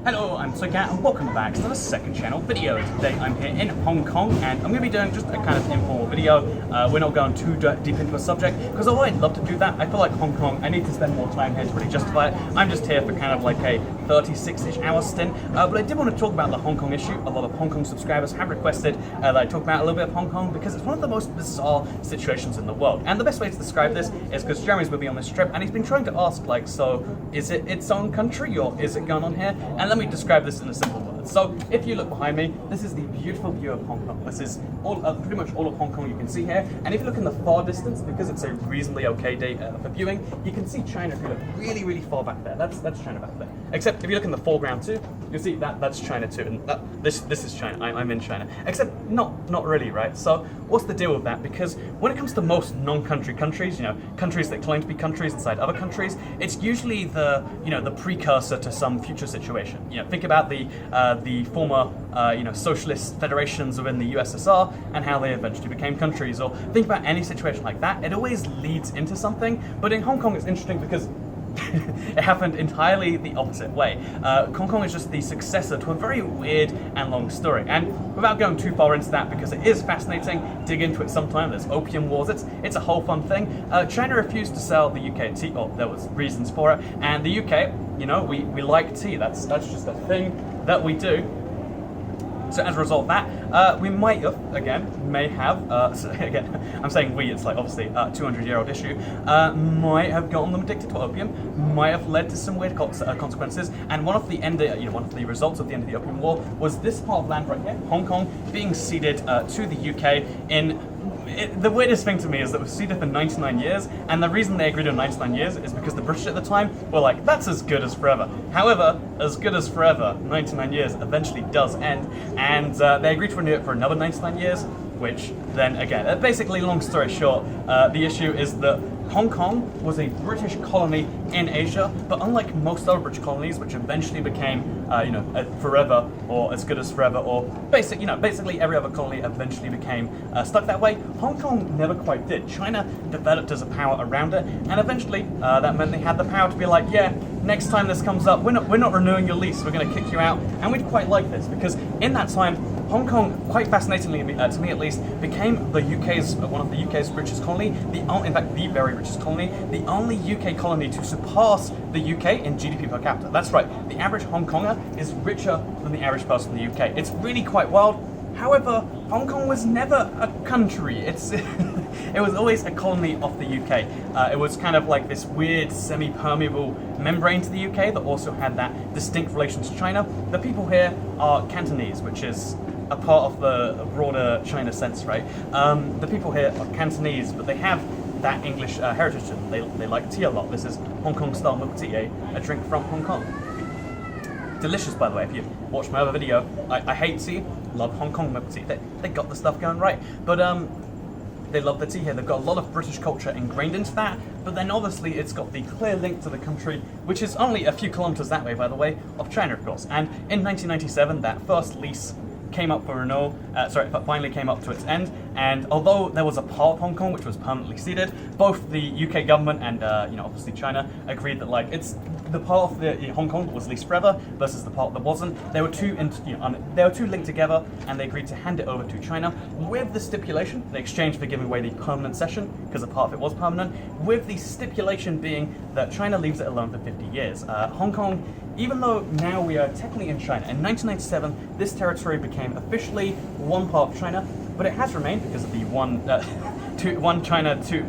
Hello, I'm Soycat and welcome back to the second channel video. Today I'm here in Hong Kong and I'm going to be doing just a kind of informal video. We're not going too deep into a subject because although I'd love to do that, I feel like Hong Kong, I need to spend more time here to really justify it. I'm just here for kind of like a 36-ish hour stint, but I did want to talk about the Hong Kong issue. A lot of Hong Kong subscribers have requested that I talk about a little bit of Hong Kong because it's one of the most bizarre situations in the world. And the best way to describe this is because Jeremy's with me on this trip and he's been trying to ask like, so is it its own country or is it going on here? And let me describe this in a simple word. So if you look behind me, this is the beautiful view of Hong Kong. This is all, pretty much all of Hong Kong you can see here. And if you look in the far distance, because it's a reasonably okay day for viewing, you can see China if you look really, really far back there. That's China back there. Except if you look in the foreground too, you'll see that's China too. And this is China. I'm in China. Except not really, right? So what's the deal with that? Because when it comes to most non-country countries, you know, countries that claim to be countries inside other countries, it's usually the precursor to some future situation. You know, think about the former socialist federations within the USSR and how they eventually became countries, or think about any situation like that. It always leads into something, but in Hong Kong it's interesting because it happened entirely the opposite way. Hong Kong is just the successor to a very weird and long story. And without going too far into that, because it is fascinating, dig into it sometime. There's opium wars. It's a whole fun thing. China refused to sell the UK tea, or there was reasons for it. And the UK, you know, we like tea. That's just a thing that we do. So as a result of that, we may have, so again, I'm saying we, it's like obviously a 200-year-old issue, might have gotten them addicted to opium, might have led to some weird consequences, and one of the results of the end of the Opium War was this part of land right here, Hong Kong, being ceded to the UK the weirdest thing to me is that it was ceded for 99 years, and the reason they agreed on 99 years is because the British at the time were like, that's as good as forever. However, as good as forever, 99 years eventually does end, and they agreed to renew it for another 99 years, which then again, basically long story short, the issue is that Hong Kong was a British colony in Asia, but unlike most other British colonies, which eventually became, forever or as good as forever, or basically every other colony eventually became stuck that way. Hong Kong never quite did. China developed as a power around it, and eventually that meant they had the power to be like, yeah, next time this comes up, we're not renewing your lease. We're going to kick you out, and we'd quite like this because in that time, Hong Kong, quite fascinatingly to me at least, became one of the UK's richest colony, in fact the very richest colony, the only UK colony to surpass the UK in GDP per capita. That's right, the average Hong Konger is richer than the average person in the UK. It's really quite wild. However, Hong Kong was never a country. It was always a colony of the UK. It was kind of like this weird semi-permeable membrane to the UK that also had that distinct relation to China. The people here are Cantonese, which is a part of the broader China sense, right? The people here are Cantonese, but they have that English heritage to them. They like tea a lot. This is Hong Kong style milk tea, a drink from Hong Kong. Delicious, by the way. If you watch my other video, I hate tea, love Hong Kong milk tea. They got the stuff going right, but they love the tea here. They've got a lot of British culture ingrained into that, but then obviously it's got the clear link to the country, which is only a few kilometers that way, by the way, of China, of course. And in 1997, that first lease came up for renewal, finally came up to its end, and although there was a part of Hong Kong which was permanently ceded, both the UK government and obviously China agreed that like it's the part of the Hong Kong that was leased forever versus the part that wasn't. They were two linked together, and they agreed to hand it over to China with the stipulation, in exchange for giving away the permanent cession, because a part of it was permanent, with the stipulation being that China leaves it alone for 50 years. Hong Kong, even though now we are technically in China, in 1997 this territory became officially one part of China, but it has remained because of the one China, two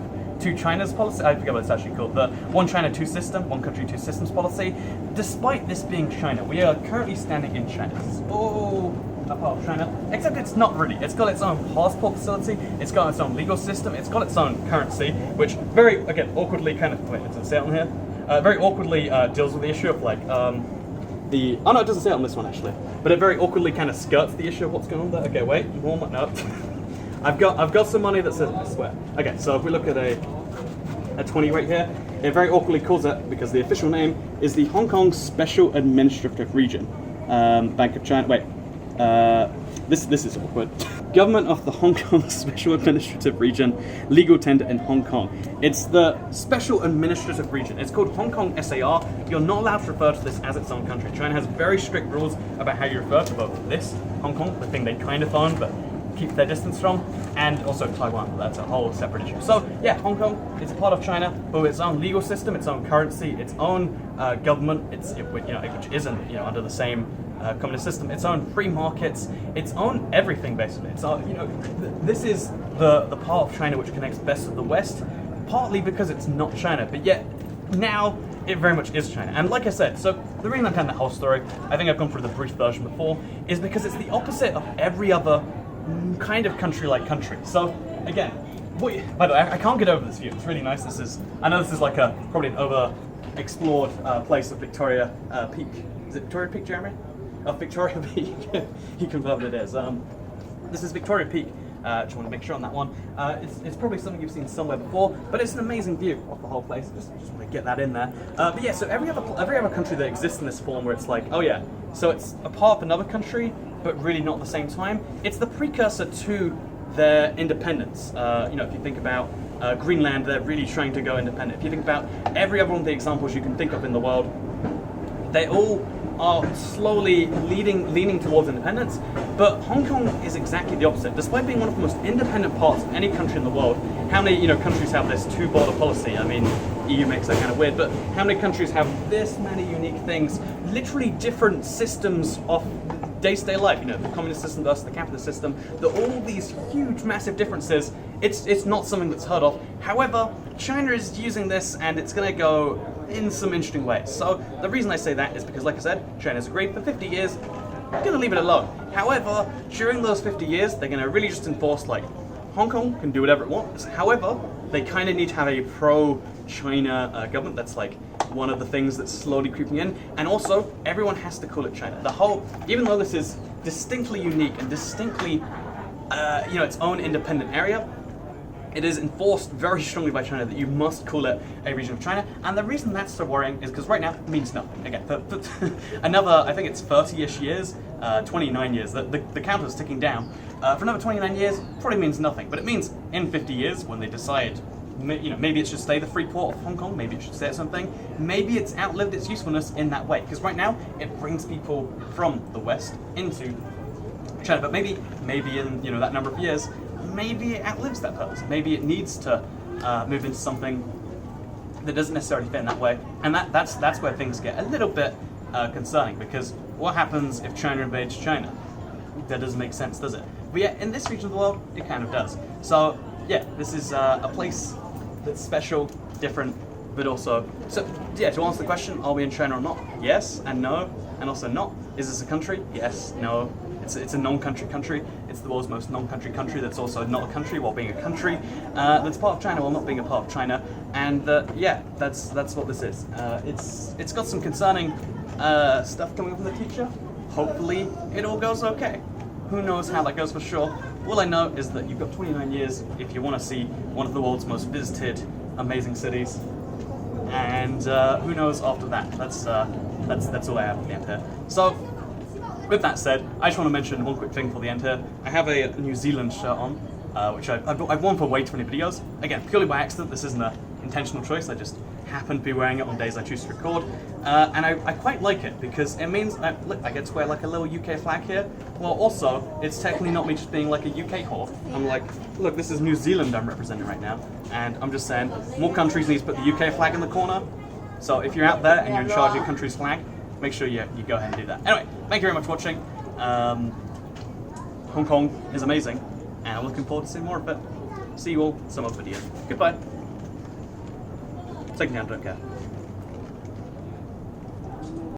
China's policy. I forget what it's actually called. The one China, two system, one country, two systems policy. Despite this being China, we are currently standing in China. This is all a part of China, except it's not really. It's got its own passport facility, it's got its own legal system, it's got its own currency, which very, again, awkwardly kind of, wait, does it say it on here? Very awkwardly deals with the issue of like, oh no, it doesn't say it on this one actually, but it very awkwardly kind of skirts the issue of what's going on there. Okay, wait, warm no. I've got some money that says, I swear. Okay, so if we look at a 20 right here, it very awkwardly calls it, because the official name is the Hong Kong Special Administrative Region. Bank of China, wait, this is awkward. Government of the Hong Kong Special Administrative Region, legal tender in Hong Kong. It's the Special Administrative Region. It's called Hong Kong SAR. You're not allowed to refer to this as its own country. China has very strict rules about how you refer to both this, Hong Kong, the thing they kind of own, but keep their distance from, and also Taiwan. That's a whole separate issue. So yeah, Hong Kong is a part of China, but with its own legal system, its own currency, its own government, which isn't under the same communist system, its own free markets, its own everything basically. It's this is the part of China which connects best with the West, partly because it's not China, but yet now it very much is China. And like I said, so the reason I'm telling that whole story, I think I've gone through the brief version before, is because it's the opposite of every other kind of country-like country. So again, by the way, I can't get over this view. It's really nice. I know this is like probably an over-explored place of Victoria Peak. Is it Victoria Peak, Jeremy? Oh, Victoria Peak. He confirmed it is. This is Victoria Peak. Just want to make sure on that one. It's probably something you've seen somewhere before, but it's an amazing view of the whole place. Just want to get that in there. But yeah, so every other country that exists in this form, where it's like, oh yeah, so it's a part of another country, but really not at the same time. It's the precursor to their independence. If you think about Greenland, they're really trying to go independent. If you think about every other one of the examples you can think of in the world, they all are slowly leaning towards independence, but Hong Kong is exactly the opposite. Despite being one of the most independent parts of any country in the world, how many countries have this two-border policy? I mean, EU makes that kind of weird, but how many countries have this many unique things, literally different systems of day-to-day life, the communist system versus the capitalist system, all these huge, massive differences, it's not something that's heard of. However, China is using this, and it's going to go in some interesting ways. So the reason I say that is because, like I said, China's agreed for 50 years, going to leave it alone. However, during those 50 years, they're going to really just enforce, like, Hong Kong can do whatever it wants. However, they kind of need to have a pro-China government. That's like one of the things that's slowly creeping in. And also, everyone has to call it China. Even though this is distinctly unique and distinctly, its own independent area, it is enforced very strongly by China that you must call it a region of China. And the reason that's so worrying is because right now it means nothing. Again, for another, I think it's 30-ish years, 29 years, the count is ticking down. For another 29 years, probably means nothing. But it means in 50 years, when they decide, maybe it should stay the free port of Hong Kong, maybe it should stay at something, maybe it's outlived its usefulness in that way. Because right now, it brings people from the West into China. But maybe in that number of years, maybe it outlives that purpose. Maybe it needs to move into something that doesn't necessarily fit in that way, and that's where things get a little bit concerning, because what happens if China invades China? That doesn't make sense, does it? But yeah, in this region of the world, it kind of does. So yeah, this is a place that's special, different, but also, so yeah, to answer the question, are we in China or not? Yes and no, and also not. Is this a country? Yes, no. It's a non-country country. It's the world's most non-country country that's also not a country while being a country. That's part of China while not being a part of China. And yeah, that's what this is. It's got some concerning stuff coming up in the future. Hopefully it all goes okay. Who knows how that goes for sure. All I know is that you've got 29 years if you want to see one of the world's most visited amazing cities. And who knows after that. That's all I have at the end here. So, with that said, I just want to mention one quick thing for the end here. I have a New Zealand shirt on, which I've worn for way too many videos. Again, purely by accident. This isn't an intentional choice. I just happen to be wearing it on days I choose to record. And I quite like it because it means, look, I get to wear like a little UK flag here. Well, also, it's technically not me just being like a UK whore. I'm like, look, this is New Zealand I'm representing right now. And I'm just saying, more countries need to put the UK flag in the corner. So if you're out there and you're in charge of your country's flag, make sure you go ahead and do that. Anyway, thank you very much for watching. Hong Kong is amazing, and I'm looking forward to seeing more of it. See you all in some other video. Goodbye. Second hand, don't care.